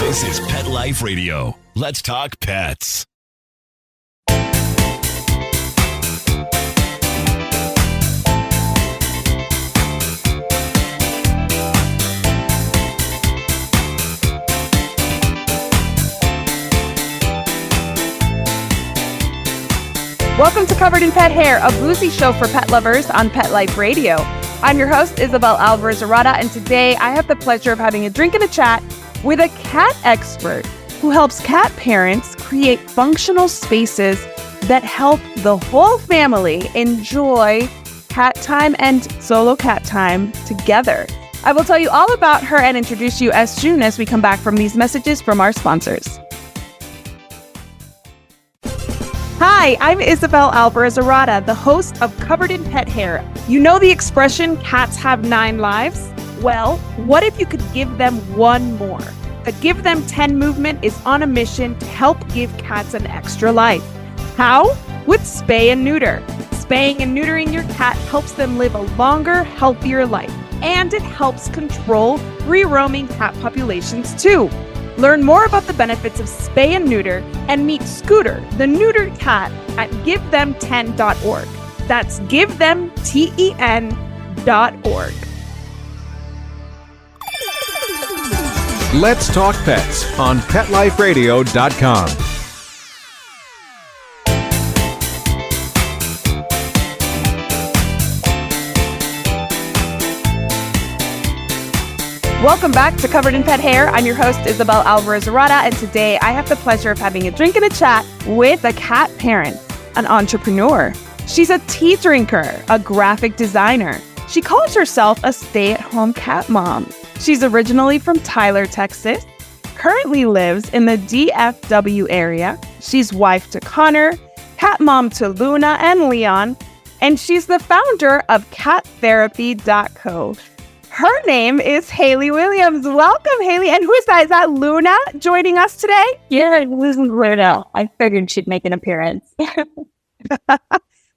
This is Pet Life Radio. Let's talk pets. Welcome to Covered in Pet Hair, a boozy show for pet lovers on Pet Life Radio. I'm your host, Isabel Alvarez-Arata, and today I have the pleasure of having a drink and a chat with a cat expert who helps cat parents create functional spaces that help the whole family enjoy cat time and solo cat time together. I will tell you all about her and introduce you as soon as we come back from these messages from our sponsors. Hi, I'm Isabel Alvarez-Arata, the host of Covered in Pet Hair. You know the expression, cats have 9 lives? Well, what if you could give them one more? The Give Them 10 movement is on a mission to help give cats an extra life. How? With spay and neuter. Spaying and neutering your cat helps them live a longer, healthier life. And it helps control free-roaming cat populations too. Learn more about the benefits of spay and neuter and meet Scooter, the neutered cat, at GiveThem10.org. That's GiveThem10.org. Let's Talk Pets on PetLifeRadio.com. Welcome back to Covered in Pet Hair. I'm your host, Isabel Alvarez-Arata, and today I have the pleasure of having a drink and a chat with a cat parent, an entrepreneur. She's a tea drinker, a graphic designer. She calls herself a stay-at-home cat mom. She's originally from Tyler, Texas, currently lives in the DFW area. She's wife to Connor, cat mom to Luna and Leon, and she's the founder of CatTherapy.co. Her name is Hayley Wiliams. Welcome, Hayley. And who is that? Is that Luna joining us today? Yeah, this is Luna. I figured she'd make an appearance.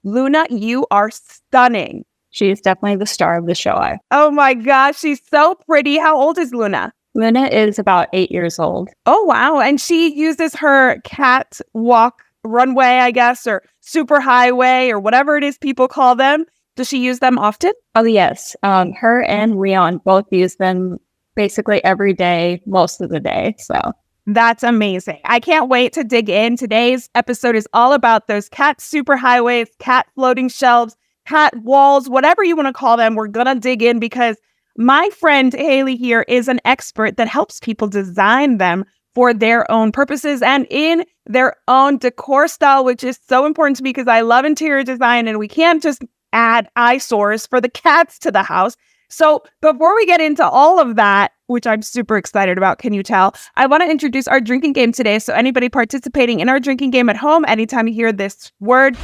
Luna, you are stunning. She is definitely the star of the show. Oh my gosh, she's so pretty. How old is Luna? Luna is about 8 years old. Oh, wow. And she uses her cat walk runway, I guess, or Superhighway, or whatever it is people call them. Does she use them often? Oh, yes. Her and Leon both use them basically every day, most of the day. So that's amazing. I can't wait to dig in. Today's episode is all about those cat superhighways, cat floating shelves, cat walls, whatever you want to call them. We're going to dig in because my friend Hayley here is an expert that helps people design them for their own purposes and in their own decor style, which is so important to me because I love interior design and we can't just add eyesores for the cats to the house. So before we get into all of that, which I'm super excited about, can you tell? I want to introduce our drinking game today. So anybody participating in our drinking game at home, anytime you hear this word,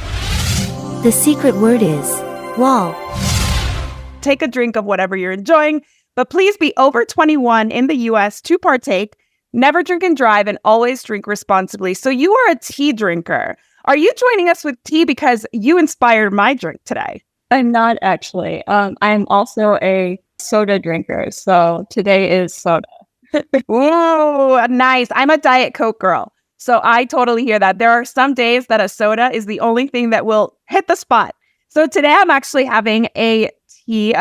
the secret word is wall. Take a drink of whatever you're enjoying, but please be over 21 in the US to partake. Never drink and drive and always drink responsibly. So you are a tea drinker. Are you joining us with tea because you inspired my drink today? I'm not actually. I'm also a soda drinker. So today is soda. Ooh, nice. I'm a Diet Coke girl. So I totally hear that. There are some days that a soda is the only thing that will hit the spot. So today I'm actually having a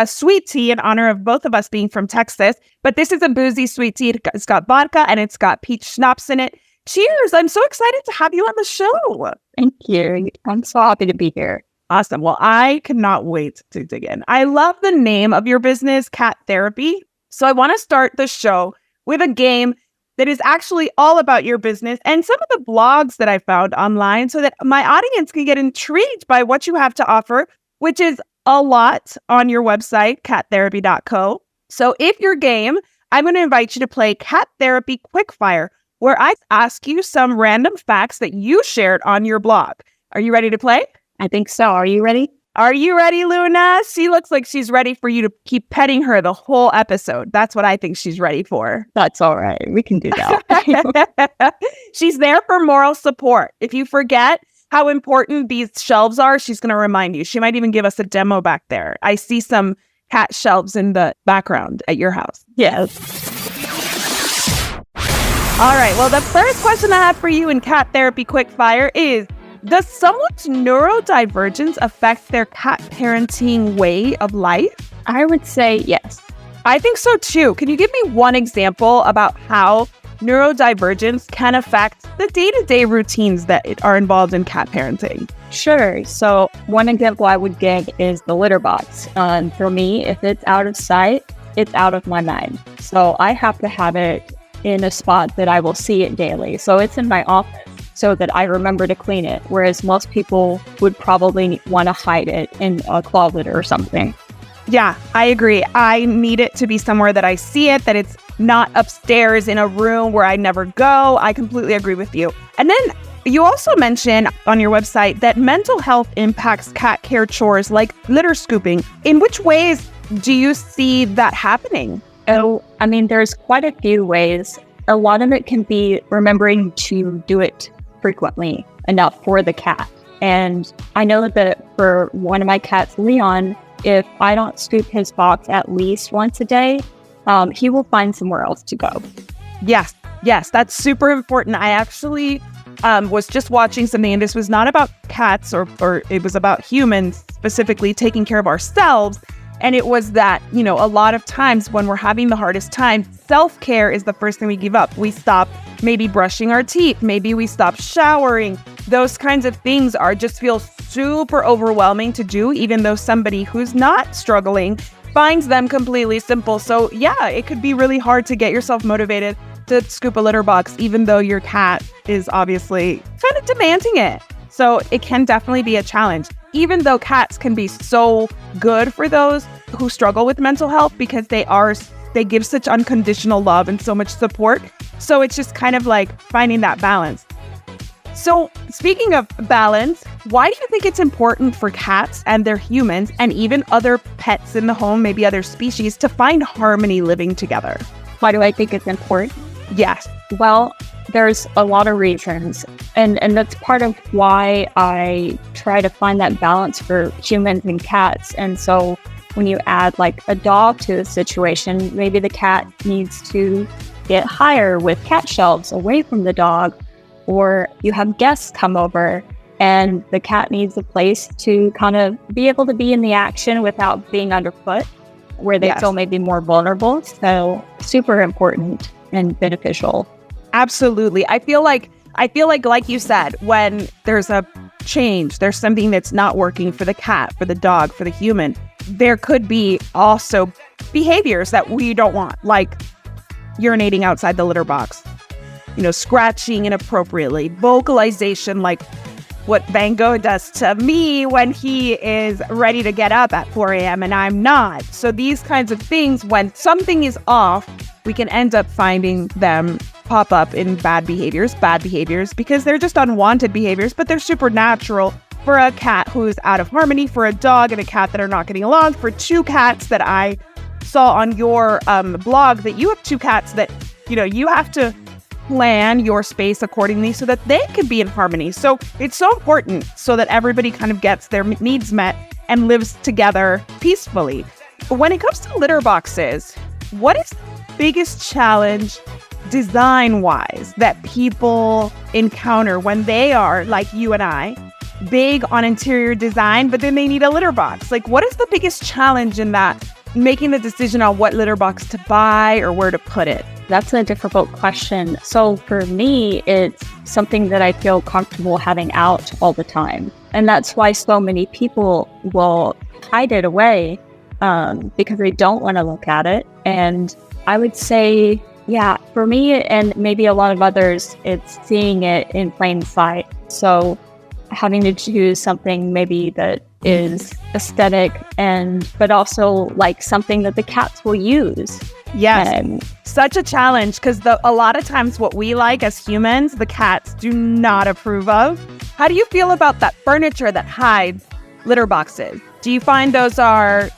sweet tea in honor of both of us being from Texas. But this is a boozy sweet tea. It's got vodka and it's got peach schnapps in it. Cheers. I'm so excited to have you on the show. Thank you. I'm so happy to be here. Awesome. Well, I cannot wait to dig in. I love the name of your business, Cat Therapy. So I want to start the show with a game that is actually all about your business and some of the blogs that I found online so that my audience can get intrigued by what you have to offer, which is a lot on your website, CatTherapy.co. So if you're game, I'm going to invite you to play Cat Therapy Quickfire, where I ask you some random facts that you shared on your blog. Are you ready to play? I think so. Are you ready? Are you ready, Luna? She looks like she's ready for you to keep petting her the whole episode. That's what I think she's ready for. That's all right. We can do that. She's there for moral support. If you forget how important these shelves are, she's going to remind you. She might even give us a demo back there. I see some cat shelves in the background at your house. Yes. All right. Well, the first question I have for you in Cat Therapy Quickfire is, does someone's neurodivergence affect their cat parenting way of life? I would say yes. I think so too. Can you give me one example about how neurodivergence can affect the day-to-day routines that are involved in cat parenting? Sure. So one example I would give is the litter box. For me, if it's out of sight, it's out of my mind. So I have to have it in a spot that I will see it daily. So it's in my office so that I remember to clean it. Whereas most people would probably want to hide it in a closet or something. Yeah, I agree. I need it to be somewhere that I see it, that it's not upstairs in a room where I never go. I completely agree with you. And then you also mentioned on your website that mental health impacts cat care chores like litter scooping. In which ways do you see that happening? Oh, I mean, there's quite a few ways. A lot of it can be remembering to do it frequently enough for the cat. And I know that for one of my cats, Leon, if I don't scoop his box at least once a day, he will find somewhere else to go. Yes, that's super important. I actually was just watching something, and this was not about cats or it was about humans specifically taking care of ourselves. And it was that, a lot of times when we're having the hardest time, self-care is the first thing we give up. We stop maybe brushing our teeth. Maybe we stop showering. Those kinds of things just feel super overwhelming to do, even though somebody who's not struggling finds them completely simple. So yeah, it could be really hard to get yourself motivated to scoop a litter box, even though your cat is obviously kind of demanding it. So it can definitely be a challenge, even though cats can be so good for those who struggle with mental health because they give such unconditional love and so much support. So it's just kind of like finding that balance. So speaking of balance, why do you think it's important for cats and their humans and even other pets in the home, maybe other species, to find harmony living together? Why do I think it's important? Yes. Well, there's a lot of reasons. And that's part of why I try to find that balance for humans and cats. And so when you add like a dog to the situation, maybe the cat needs to get higher with cat shelves away from the dog, or you have guests come over and the cat needs a place to kind of be able to be in the action without being underfoot, where they feel maybe more vulnerable. So super important and beneficial. Absolutely. I feel like you said, when there's a change, there's something that's not working for the cat, for the dog, for the human, there could be also behaviors that we don't want, like urinating outside the litter box, scratching inappropriately, vocalization, like what Van Gogh does to me when he is ready to get up at 4 a.m. and I'm not. So these kinds of things, when something is off, we can end up finding them pop up in bad behaviors because they're just unwanted behaviors, but they're supernatural for a cat who's out of harmony, for a dog and a cat that are not getting along, for two cats that I saw on your blog, that you have two cats that, you have to plan your space accordingly so that they can be in harmony. So it's so important so that everybody kind of gets their needs met and lives together peacefully. When it comes to litter boxes, what is the biggest challenge design-wise that people encounter when they are, like you and I, big on interior design, but then they need a litter box? Like, what is the biggest challenge in that, making the decision on what litter box to buy or where to put it? That's a difficult question. So for me, it's something that I feel comfortable having out all the time. And that's why so many people will hide it away because they don't want to look at it. And I would say, for me and maybe a lot of others, it's seeing it in plain sight. So having to choose something maybe that is aesthetic but also like something that the cats will use. Yes, such a challenge, because a lot of times what we like as humans, the cats do not approve of. How do you feel about that furniture that hides litter boxes? Do you find those are,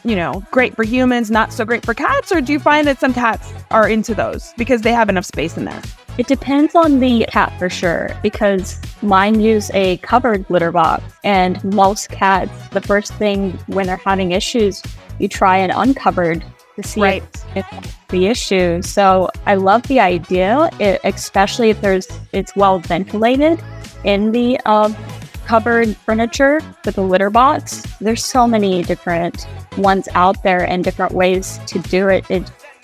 great for humans, not so great for cats? Or do you find that some cats are into those because they have enough space in there? It depends on the cat for sure, because mine use a covered litter box, and most cats, the first thing when they're having issues, you try an uncovered to see if the issue. So I love the idea, especially if it's well ventilated in the covered furniture with a litter box. There's so many different ones out there and different ways to do it,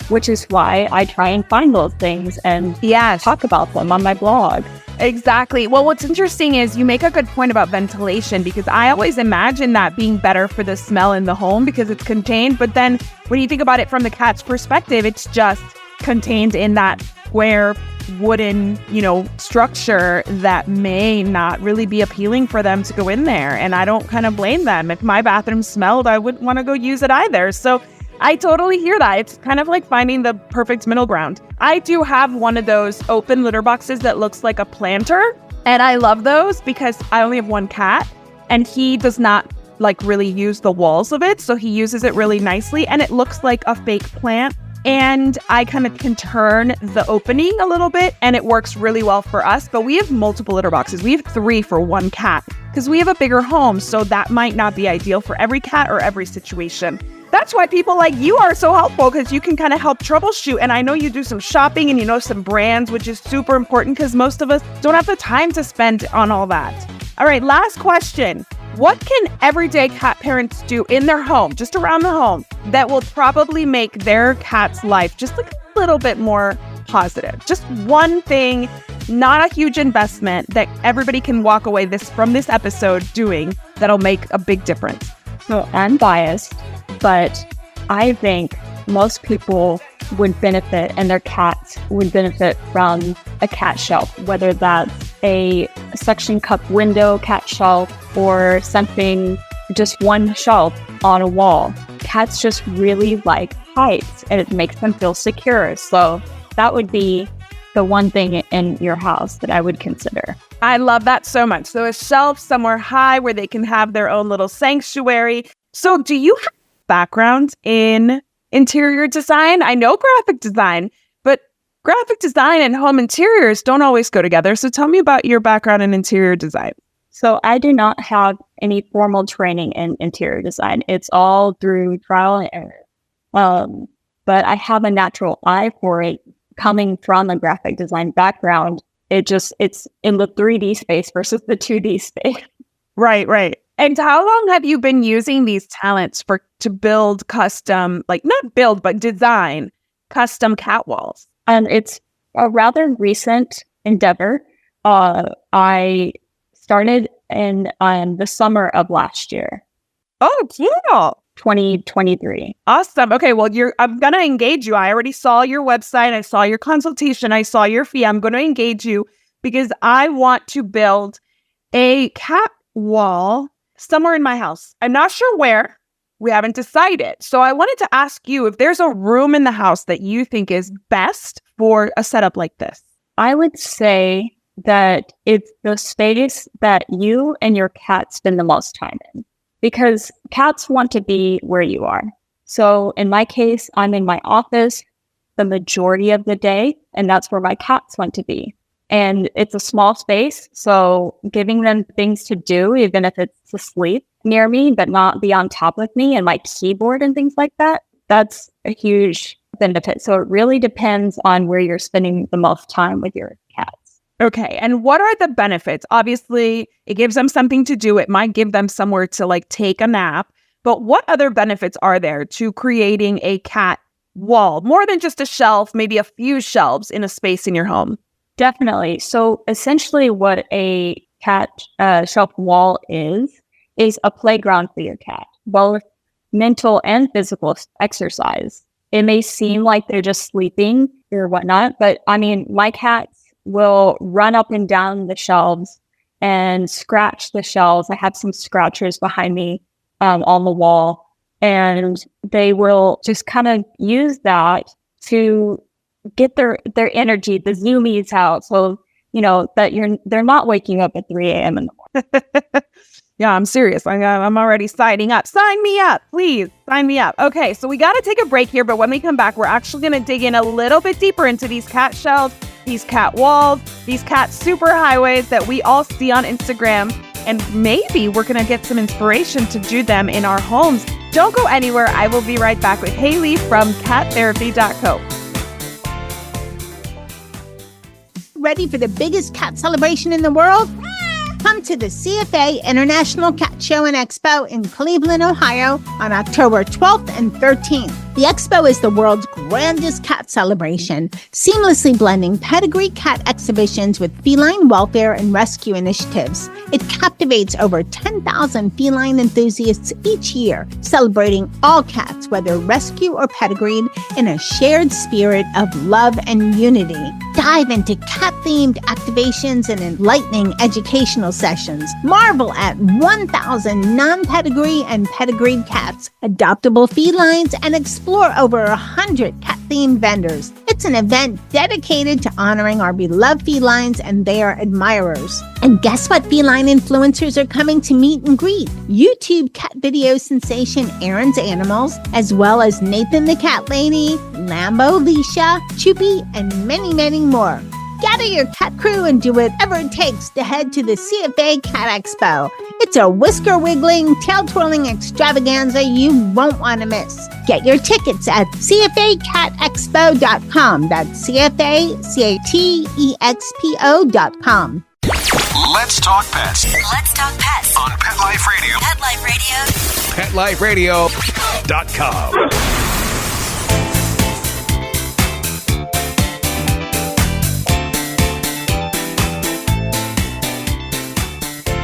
which is why I try and find those things and talk about them on my blog. Exactly. Well, what's interesting is you make a good point about ventilation, because I always imagine that being better for the smell in the home because it's contained. But then when you think about it from the cat's perspective, it's just contained in that square wooden, structure that may not really be appealing for them to go in there. And I don't kind of blame them. If my bathroom smelled, I wouldn't want to go use it either. So I totally hear that. It's kind of like finding the perfect middle ground. I do have one of those open litter boxes that looks like a planter. And I love those because I only have one cat and he does not really use the walls of it. So he uses it really nicely and it looks like a fake plant. And I kind of can turn the opening a little bit and it works really well for us. But we have multiple litter boxes. We have 3 for one cat because we have a bigger home. So that might not be ideal for every cat or every situation. That's why people like you are so helpful, because you can kind of help troubleshoot. And I know you do some shopping and some brands, which is super important because most of us don't have the time to spend on all that. All right, last question. What can everyday cat parents do in their home, just around the home, that will probably make their cat's life just a little bit more positive? Just one thing, not a huge investment, that everybody can walk away from this episode doing that'll make a big difference. So I'm biased, but I think most people would benefit and their cats would benefit from a cat shelf, whether that's a suction cup window cat shelf or something, just one shelf on a wall. Cats just really like heights and it makes them feel secure. So that would be the one thing in your house that I would consider. I love that so much. So a shelf somewhere high where they can have their own little sanctuary. So do you have background in interior design? I know graphic design, but graphic design and home interiors don't always go together. So tell me about your background in interior design. So I do not have any formal training in interior design. It's all through trial and error. But I have a natural eye for it coming from a graphic design background. It's in the 3D space versus the 2D space. Right. And how long have you been using these talents to build custom, not build, but design custom cat walls? And it's a rather recent endeavor. I started in the summer of last year. Oh, cool. 2023. Awesome. Okay, well, I'm going to engage you. I already saw your website. I saw your consultation. I saw your fee. I'm going to engage you because I want to build a cat wall somewhere in my house. I'm not sure where. We haven't decided. So I wanted to ask you if there's a room in the house that you think is best for a setup like this. I would say that it's the space that you and your cat spend the most time in, because cats want to be where you are. So in my case, I'm in my office the majority of the day, and that's where my cats want to be. And it's a small space, so giving them things to do, even if it's to sleep near me, but not be on top of me and my keyboard and things like that, that's a huge benefit. So it really depends on where you're spending the most time with your cats. Okay, and what are the benefits? Obviously, it gives them something to do. It might give them somewhere to take a nap. But what other benefits are there to creating a cat wall? More than just a shelf, maybe a few shelves in a space in your home. Definitely. So essentially what a cat shelf wall is a playground for your cat. Both mental and physical exercise. It may seem like they're just sleeping or whatnot, but I mean, my cats will run up and down the shelves and scratch the shelves. I have some scratchers behind me on the wall, and they will just kind of use that to get their energy, the zoomies out, so that they're not waking up at 3 a.m. in the morning. Yeah, I'm serious. I'm already signing up. Sign me up, please. Sign me up. Okay, so we got to take a break here, but when we come back, we're actually going to dig in a little bit deeper into these cat shelves, these cat walls, these cat superhighways that we all see on Instagram. and maybe we're going to get some inspiration to do them in our homes. Don't go anywhere. I will be right back with Hayley from cattherapy.co. Ready for the biggest cat celebration in the world? Come to the CFA International Cat Show and Expo in Cleveland, Ohio on October 12th and 13th. The expo is the world's grandest cat celebration, seamlessly blending pedigree cat exhibitions with feline welfare and rescue initiatives. It captivates over 10,000 feline enthusiasts each year, celebrating all cats, whether rescue or pedigreed, in a shared spirit of love and unity. Dive into cat-themed activations and enlightening educational sessions. Marvel at 1,000 non-pedigree and pedigreed cats, adoptable felines, and explore over 100 cat-themed vendors. It's an event dedicated to honoring our beloved felines and their admirers. And guess what feline influencers are coming to meet and greet? YouTube cat video sensation Aaron's Animals, as well as Nathan the Cat Lady, Lambo Leisha, Choopy, and many, many more. Gather your cat crew and do whatever it takes to head to the CFA Cat Expo. It's a whisker-wiggling, tail-twirling extravaganza you won't want to miss. Get your tickets at cfacatexpo.com. That's CFACATEXPO.com. Let's talk pets Let's talk pets on Pet Life Radio. Pet Life Radio. PetLifeRadio.com.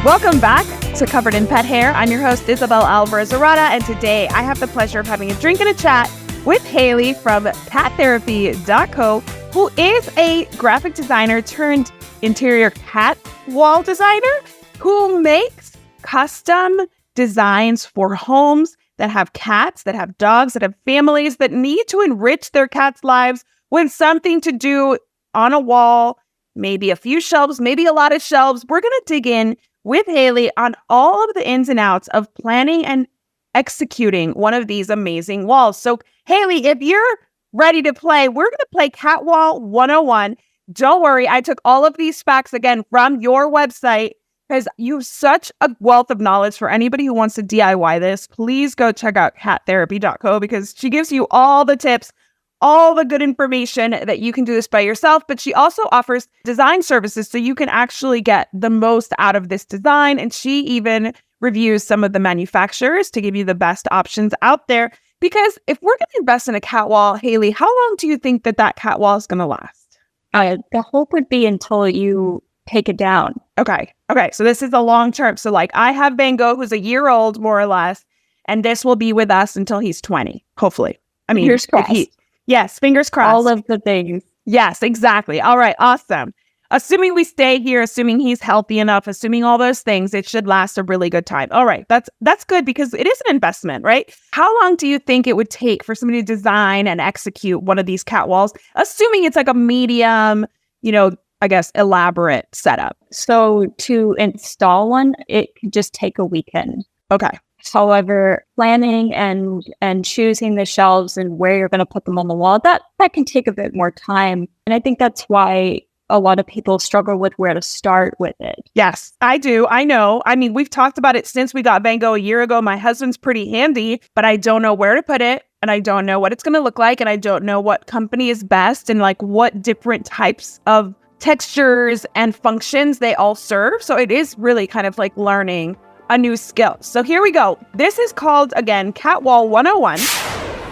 Welcome back to Covered in Pet Hair. I'm your host, Isabel Alvarez-Arata, and today I have the pleasure of having a drink and a chat with Hayley from cattherapy.co, who is a graphic designer turned interior cat wall designer who makes custom designs for homes that have cats, that have dogs, that have families that need to enrich their cats' lives with something to do on a wall, maybe a few shelves, maybe a lot of shelves. We're going to dig in with Hayley on all of the ins and outs of planning and executing one of these amazing walls. So, Hayley, if you're ready to play, we're going to play Cat Wall 101. Don't worry, I took all of these facts again from your website because you have such a wealth of knowledge for anybody who wants to DIY this. Please go check out cattherapy.co because she gives you all the tips, all the good information that you can do this by yourself, but she also offers design services so you can actually get the most out of this design. And she even reviews some of the manufacturers to give you the best options out there. Because if we're going to invest in a cat wall, Hayley, how long do you think that cat wall is going to last? The hope would be until you take it down. Okay. So this is a long term. So like I have Van Gogh, who's a year old, more or less, and this will be with us until he's 20, hopefully. I mean, fingers crossed. Yes, fingers crossed. All of the things. Yes, exactly. All right, awesome. Assuming we stay here, assuming he's healthy enough, assuming all those things, it should last a really good time. All right, that's good because it is an investment, right? How long do you think it would take for somebody to design and execute one of these cat walls, assuming it's like a medium, I guess, elaborate setup? So to install one, it could just take a weekend. Okay. However, planning and choosing the shelves and where you're going to put them on the wall, that can take a bit more time. And I think that's why a lot of people struggle with where to start with it. Yes, I do. I know. I mean, we've talked about it since we got Van Gogh a year ago. My husband's pretty handy, but I don't know where to put it. And I don't know what it's going to look like. And I don't know what company is best and like what different types of textures and functions they all serve. So it is really kind of like learning a new skill. So here we go. This is called, again, Cat Wall 101.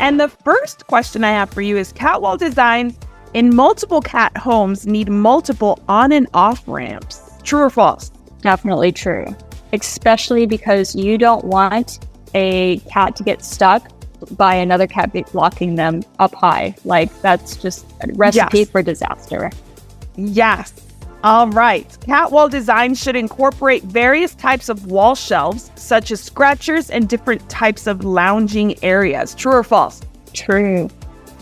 And the first question I have for you is cat wall designs in multiple cat homes need multiple on and off ramps. True or false? Definitely true. Especially because you don't want a cat to get stuck by another cat blocking them up high. Like that's just a recipe for disaster. Yes. All right. Cat wall design should incorporate various types of wall shelves, such as scratchers and different types of lounging areas. True or false? True.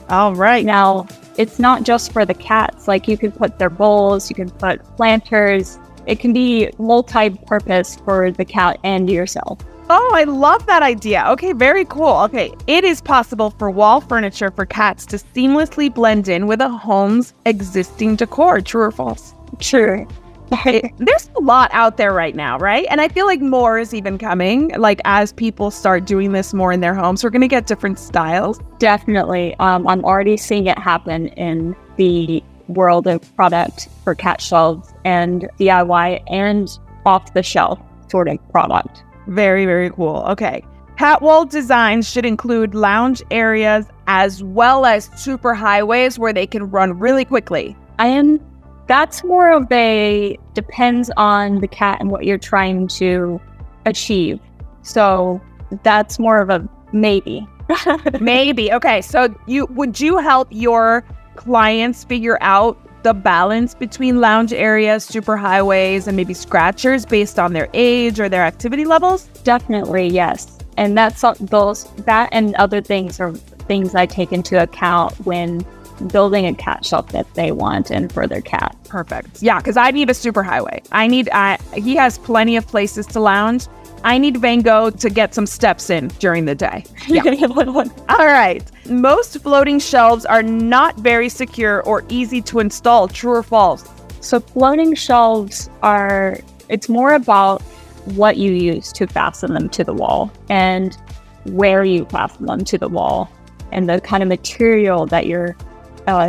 All right. Now, it's not just for the cats. Like you can put their bowls, you can put planters. It can be multi-purpose for the cat and yourself. Oh, I love that idea. Okay, very cool. Okay, it is possible for wall furniture for cats to seamlessly blend in with a home's existing decor. True or false? True. There's a lot out there right now, right? And I feel like more is even coming. Like as people start doing this more in their homes, we're going to get different styles. Definitely. I'm already seeing it happen in the world of product for cat shelves and DIY and off the shelf sort of product. Very, very cool. Okay. Cat wall designs should include lounge areas as well as superhighways where they can run really quickly. That's more of a depends on the cat and what you're trying to achieve. So that's more of a maybe. Maybe. Okay. So would you help your clients figure out the balance between lounge areas, superhighways, and maybe scratchers based on their age or their activity levels? Definitely, yes. And that and other things are things I take into account when building a cat shelf that they want and for their cat. Perfect. Yeah, because I need a superhighway. He has plenty of places to lounge. I need Van Gogh to get some steps in during the day. Yeah. All right. Most floating shelves are not very secure or easy to install. True or false? So floating shelves it's more about what you use to fasten them to the wall and where you fasten them to the wall and the kind of material that you're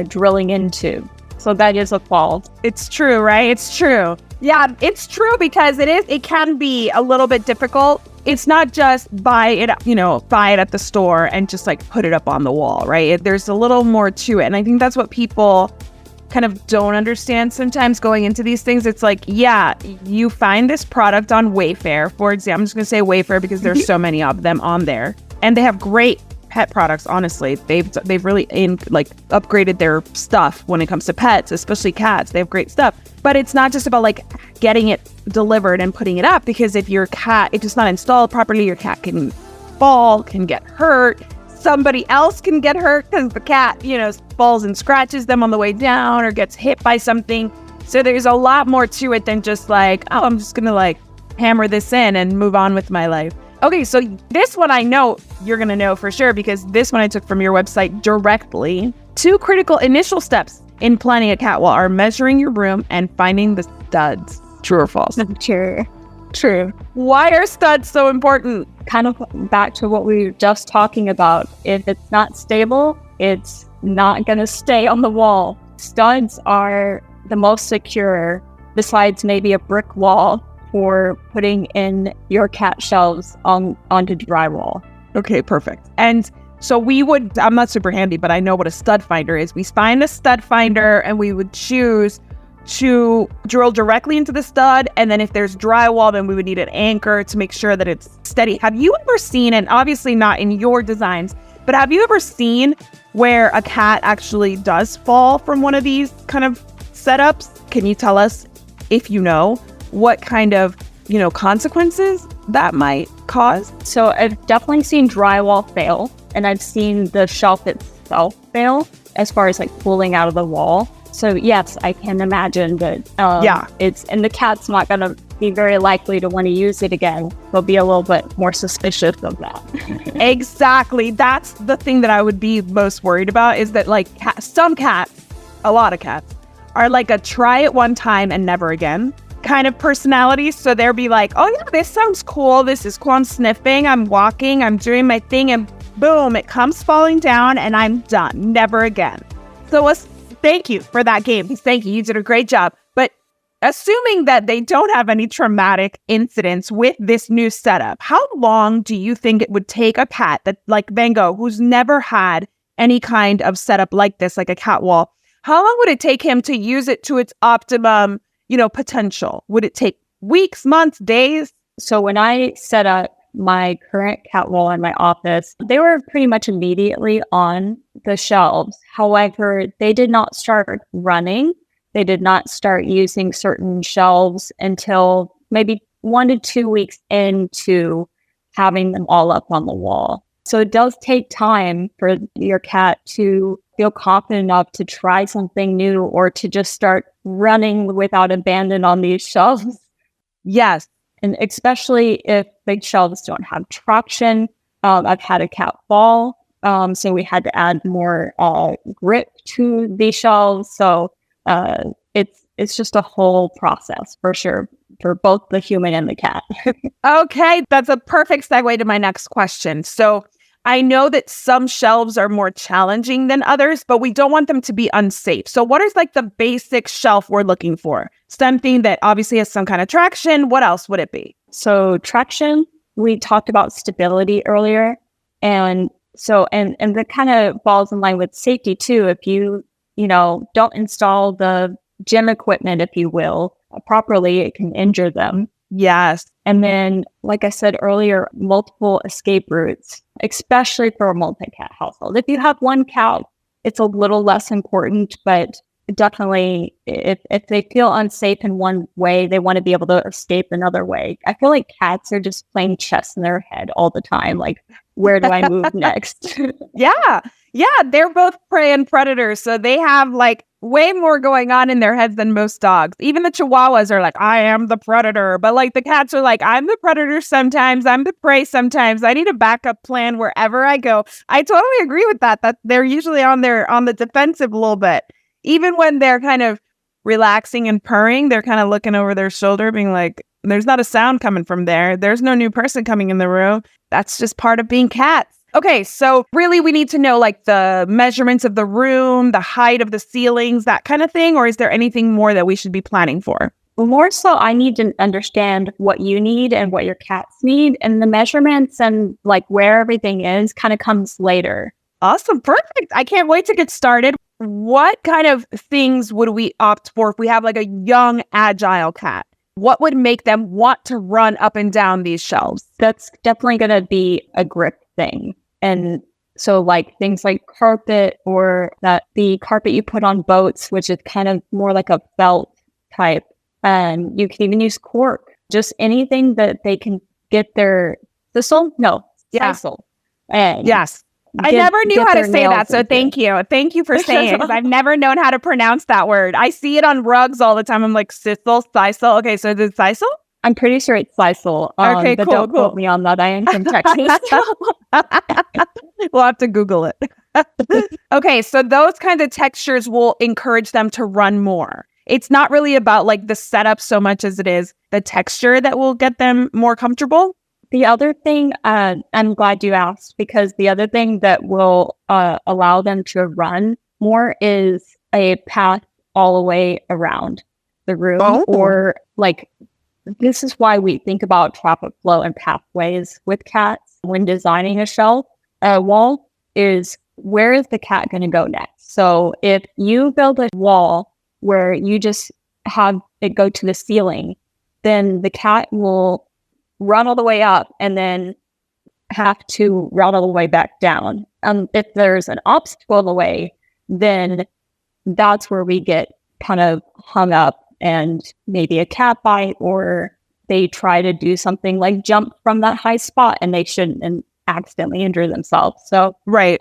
drilling into. So that is a false. It's true, right? It's true. Yeah, it's true because it can be a little bit difficult. It's not just buy it at the store and just like put it up on the wall, right? There's a little more to it. And I think that's what people kind of don't understand sometimes going into these things. It's like, yeah, you find this product on Wayfair, for example. I'm just going to say Wayfair because there's so many of them on there. And they have great pet products, honestly. They've really upgraded their stuff when it comes to pets, especially cats. They have great stuff. But it's not just about like getting it delivered and putting it up, because if it's not installed properly, your cat can fall, can get hurt. Somebody else can get hurt because the cat, falls and scratches them on the way down or gets hit by something. So there's a lot more to it than just like, oh, I'm just going to like hammer this in and move on with my life. Okay, so this one I know you're going to know for sure because this one I took from your website directly. 2 critical initial steps in planning a cat wall are measuring your room and finding the studs. True or false? True. Why are studs so important? Kind of back to what we were just talking about. If it's not stable, it's not going to stay on the wall. Studs are the most secure, besides maybe a brick wall, for putting in your cat shelves onto drywall. Okay, perfect. And so I'm not super handy, but I know what a stud finder is. We find a stud finder and we would choose to drill directly into the stud. And then if there's drywall, then we would need an anchor to make sure that it's steady. Have you ever seen, and obviously not in your designs, but have you ever seen where a cat actually does fall from one of these kind of setups? Can you tell us, if you know, what kind of, consequences that might cause? So I've definitely seen drywall fail, and I've seen the shelf itself fail as far as like pulling out of the wall. So yes, I can imagine that. And the cat's not going to be very likely to want to use it again. They'll be a little bit more suspicious of that. Exactly. That's the thing that I would be most worried about, is that like some cats, a lot of cats, are like a try it one time and never again kind of personality. So they'll be like, oh yeah, this sounds cool. This is cool. I'm sniffing, I'm walking, I'm doing my thing, and boom, it comes falling down and I'm done. Never again. So thank you for that game. Thank you. You did a great job. But assuming that they don't have any traumatic incidents with this new setup, how long do you think it would take a cat that like Van Gogh, who's never had any kind of setup like this, like a cat wall, how long would it take him to use it to its optimum, potential? Would it take weeks, months, days? So when I set up my current cat wall in my office, they were pretty much immediately on the shelves. However, they did not start running. They did not start using certain shelves until maybe 1 to 2 weeks into having them all up on the wall. So it does take time for your cat to feel confident enough to try something new or to just start running without abandon on these shelves. Yes. And especially if the shelves don't have traction. I've had a cat fall, so we had to add more grip to the shelves. So it's it's just a whole process for sure for both the human and the cat. Okay, that's a perfect segue to my next question. So I know that some shelves are more challenging than others, but we don't want them to be unsafe. So what is like the basic shelf we're looking for? Something that obviously has some kind of traction. What else would it be? So traction, we talked about stability earlier. And so, and that kind of falls in line with safety too. If you don't install the gym equipment, if you will, properly, it can injure them. Yes. And then, like I said earlier, multiple escape routes, especially for a multi-cat household. If you have one cat, it's a little less important, but definitely if they feel unsafe in one way, they want to be able to escape another way. I feel like cats are just playing chess in their head all the time. Like, where do I move next? Yeah. They're both prey and predators. So they have like way more going on in their heads than most dogs. Even the Chihuahuas are like, I am the predator. But like the cats are like, I'm the predator sometimes. I'm the prey sometimes. I need a backup plan wherever I go. I totally agree with that. That they're usually on the defensive a little bit. Even when they're kind of relaxing and purring, they're kind of looking over their shoulder being like, there's not a sound coming from there. There's no new person coming in the room. That's just part of being cats. Okay, so really we need to know like the measurements of the room, the height of the ceilings, that kind of thing, or is there anything more that we should be planning for? More so, I need to understand what you need and what your cats need, and the measurements and like where everything is kind of comes later. Awesome, perfect. I can't wait to get started. What kind of things would we opt for if we have like a young, agile cat? What would make them want to run up and down these shelves? That's definitely going to be a grip thing. And so like things like carpet, or the carpet you put on boats, which is kind of more like a felt type. And you can even use cork, just anything that they can get their thistle. No, sisal. And yes. I never knew how to say that. So thank you. Thank you for saying it, because I've never known how to pronounce that word. I see it on rugs all the time. I'm like, sisal. Okay, so is it sisal? I'm pretty sure it's sisal. Okay, but cool. Don't quote me on that. I am from Texas. We'll have to Google it. Okay, so those kinds of textures will encourage them to run more. It's not really about like the setup so much as it is the texture that will get them more comfortable. The other thing, I'm glad you asked, because the other thing that will allow them to run more is a path all the way around the room, or like, this is why we think about traffic flow and pathways with cats when designing a shelf. Wall is, where is the cat going to go next? So if you build a wall where you just have it go to the ceiling, then the cat will run all the way up and then have to run all the way back down. If there's an obstacle in the way, then that's where we get kind of hung up, and maybe a cat bite, or they try to do something like jump from that high spot and they shouldn't, and accidentally injure themselves. So right.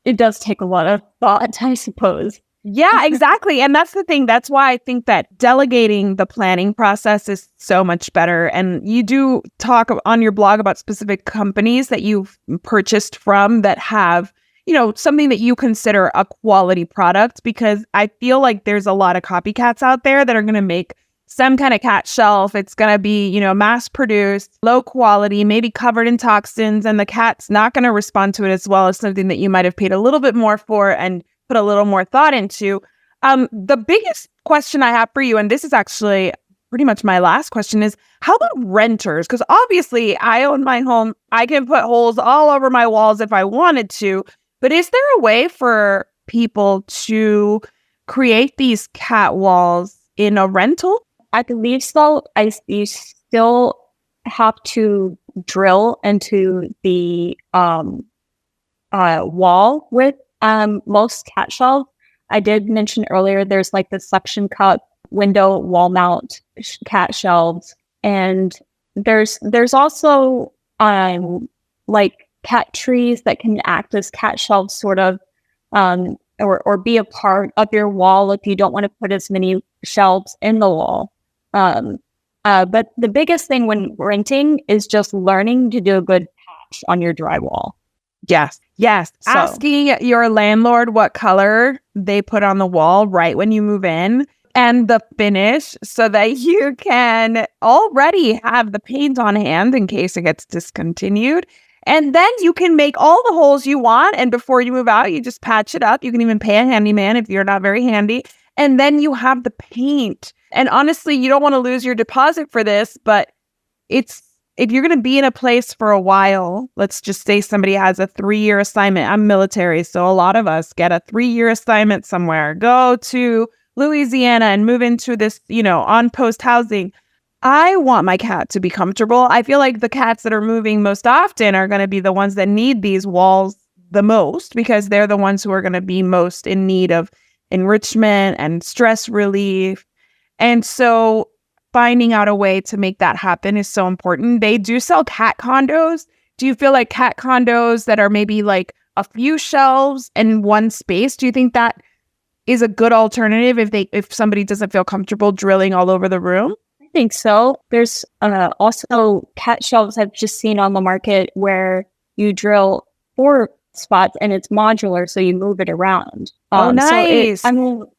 It does take a lot of thought, I suppose. Yeah, exactly. And that's the thing. That's why I think that delegating the planning process is so much better. And you do talk on your blog about specific companies that you've purchased from that have, something that you consider a quality product, because I feel like there's a lot of copycats out there that are going to make some kind of cat shelf. It's going to be, mass produced, low quality, maybe covered in toxins, and the cat's not going to respond to it as well as something that you might have paid a little bit more for and put a little more thought into. The biggest question I have for you, and this is actually pretty much my last question, is how about renters? Because obviously I own my home. I can put holes all over my walls if I wanted to, but is there a way for people to create these cat walls in a rental? I believe so. You still have to drill into the wall with most cat shelves. I did mention earlier there's like the suction cup window wall mount cat shelves, and there's also like cat trees that can act as cat shelves, sort of, or be a part of your wall if you don't want to put as many shelves in the wall. But the biggest thing when renting is just learning to do a good patch on your drywall. Yes. So, asking your landlord what color they put on the wall right when you move in and the finish so that you can already have the paint on hand in case it gets discontinued. And then you can make all the holes you want. And before you move out, you just patch it up. You can even pay a handyman if you're not very handy. And then you have the paint. And honestly, you don't want to lose your deposit for this, but if you're going to be in a place for a while, let's just say somebody has a 3-year assignment. I'm military, so a lot of us get a 3-year assignment somewhere. Go to Louisiana and move into this, on-post housing. I want my cat to be comfortable. I feel like the cats that are moving most often are going to be the ones that need these walls the most because they're the ones who are going to be most in need of enrichment and stress relief. And so finding out a way to make that happen is so important. They do sell cat condos. Do you feel like cat condos that are maybe like a few shelves and one space, do you think that is a good alternative if somebody doesn't feel comfortable drilling all over the room? I think so. There's also cat shelves I've just seen on the market where you drill 4 spots and it's modular, so you move it around. Oh, nice.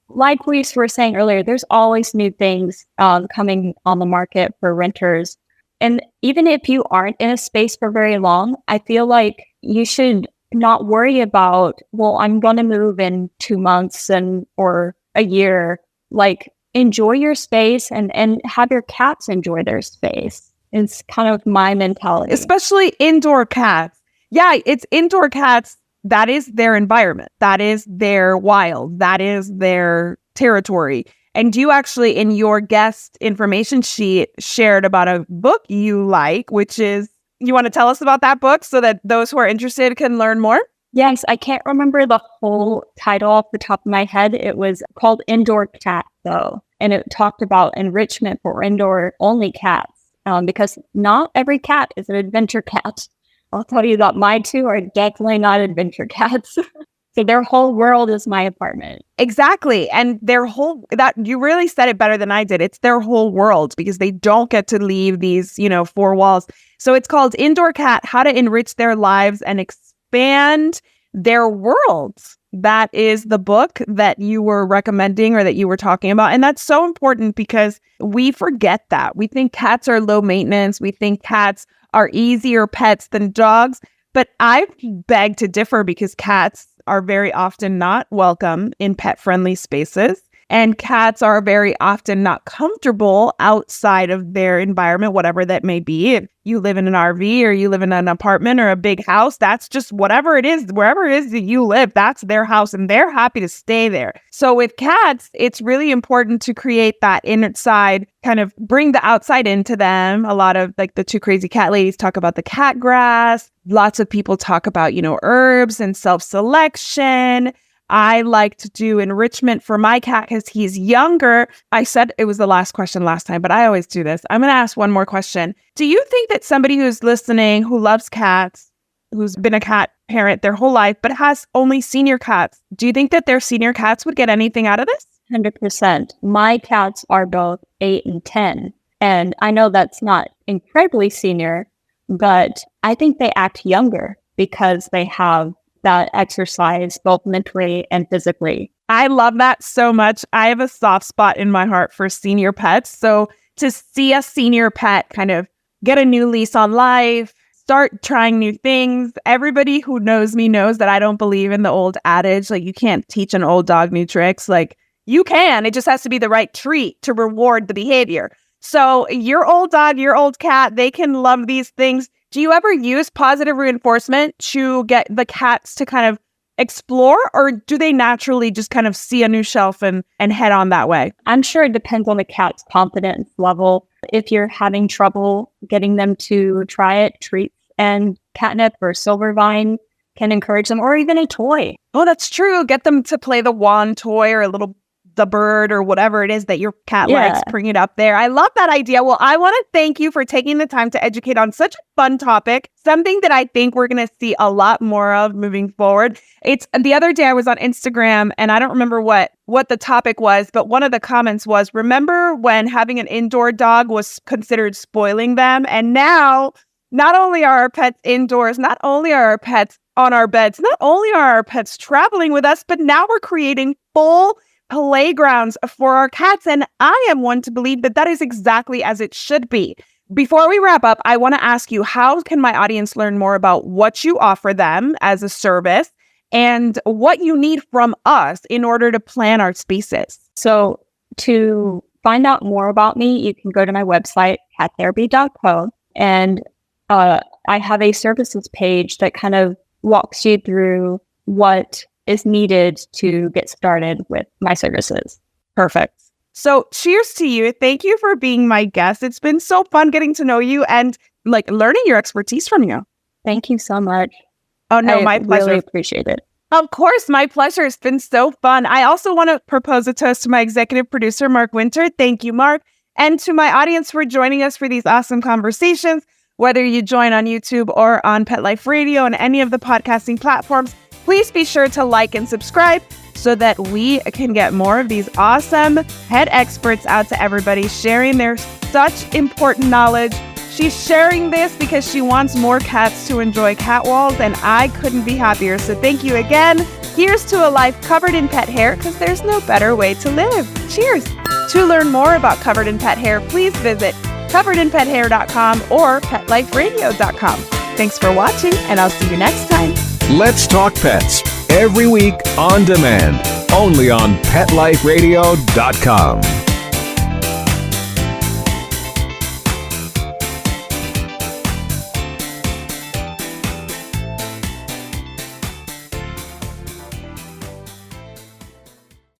Like we were saying earlier, there's always new things coming on the market for renters. And even if you aren't in a space for very long, I feel like you should not worry about, well, I'm going to move in 2 months or a year. Like, enjoy your space and have your cats enjoy their space. It's kind of my mentality. Especially indoor cats. Yeah, it's indoor cats. That is their environment. That is their wild. That is their territory. And you actually, in your guest information sheet, shared about a book you like, which is, you want to tell us about that book so that those who are interested can learn more? Yes, I can't remember the whole title off the top of my head. It was called Indoor Cat, though. And it talked about enrichment for indoor-only cats, because not every cat is an adventure cat. I'll tell you that my 2 are definitely not adventure cats. So their whole world is my apartment. Exactly. And you really said it better than I did. It's their whole world because they don't get to leave these, 4 walls. So it's called Indoor Cat, How to Enrich Their Lives and Expand Their Worlds. That is the book that you were recommending or that you were talking about. And that's so important because we forget that. We think cats are low maintenance. We think cats are easier pets than dogs. But I beg to differ because cats are very often not welcome in pet-friendly spaces. And cats are very often not comfortable outside of their environment, whatever that may be. If you live in an RV or you live in an apartment or a big house, that's just whatever it is, wherever it is that you live, that's their house and they're happy to stay there. So with cats, it's really important to create that inside, kind of bring the outside into them. A lot of like the 2 crazy cat ladies talk about the cat grass. Lots of people talk about, herbs and self-selection. I like to do enrichment for my cat because he's younger. I said it was the last question last time, but I always do this. I'm going to ask one more question. Do you think that somebody who's listening, who loves cats, who's been a cat parent their whole life, but has only senior cats, do you think that their senior cats would get anything out of this? 100%. My cats are both 8 and 10. And I know that's not incredibly senior, but I think they act younger because they have that exercise both mentally and physically. I love that so much. I have a soft spot in my heart for senior pets. So to see a senior pet kind of get a new lease on life, start trying new things. Everybody who knows me knows that I don't believe in the old adage, like you can't teach an old dog new tricks. Like you can, it just has to be the right treat to reward the behavior. So your old dog, your old cat, they can love these things. Do you ever use positive reinforcement to get the cats to kind of explore, or do they naturally just kind of see a new shelf and head on that way? I'm sure it depends on the cat's confidence level. If you're having trouble getting them to try it, treats and catnip or silver vine can encourage them, or even a toy. Oh, that's true. Get them to play the wand toy or the bird or whatever it is that your cat likes, bring it up there. I love that idea. Well, I want to thank you for taking the time to educate on such a fun topic, something that I think we're going to see a lot more of moving forward. It's the other day I was on Instagram and I don't remember what the topic was, but one of the comments was, remember when having an indoor dog was considered spoiling them? And now, not only are our pets indoors, not only are our pets on our beds, not only are our pets traveling with us, but now we're creating full playgrounds for our cats. And I am one to believe that that is exactly as it should be. Before we wrap up, I want to ask you, how can my audience learn more about what you offer them as a service and what you need from us in order to plan our spaces? So to find out more about me, you can go to my website, cattherapy.co, and I have a services page that kind of walks you through what is needed to get started with my services. Perfect. So cheers to you. Thank you for being my guest. It's been so fun getting to know you and learning your expertise from you. Thank you so much. Oh, no, my pleasure. I really appreciate it. Of course, my pleasure. It's been so fun. I also want to propose a toast to my executive producer, Mark Winter. Thank you, Mark. And to my audience for joining us for these awesome conversations. Whether you join on YouTube or on Pet Life Radio and any of the podcasting platforms, please be sure to like and subscribe so that we can get more of these awesome pet experts out to everybody, sharing their such important knowledge. She's sharing this because she wants more cats to enjoy cat walls, and I couldn't be happier. So thank you again. Here's to a life covered in pet hair, because there's no better way to live. Cheers. To learn more about Covered in Pet Hair, please visit coveredinpethair.com or petliferadio.com. Thanks for watching, and I'll see you next time. Let's Talk Pets, every week on demand, only on PetLifeRadio.com.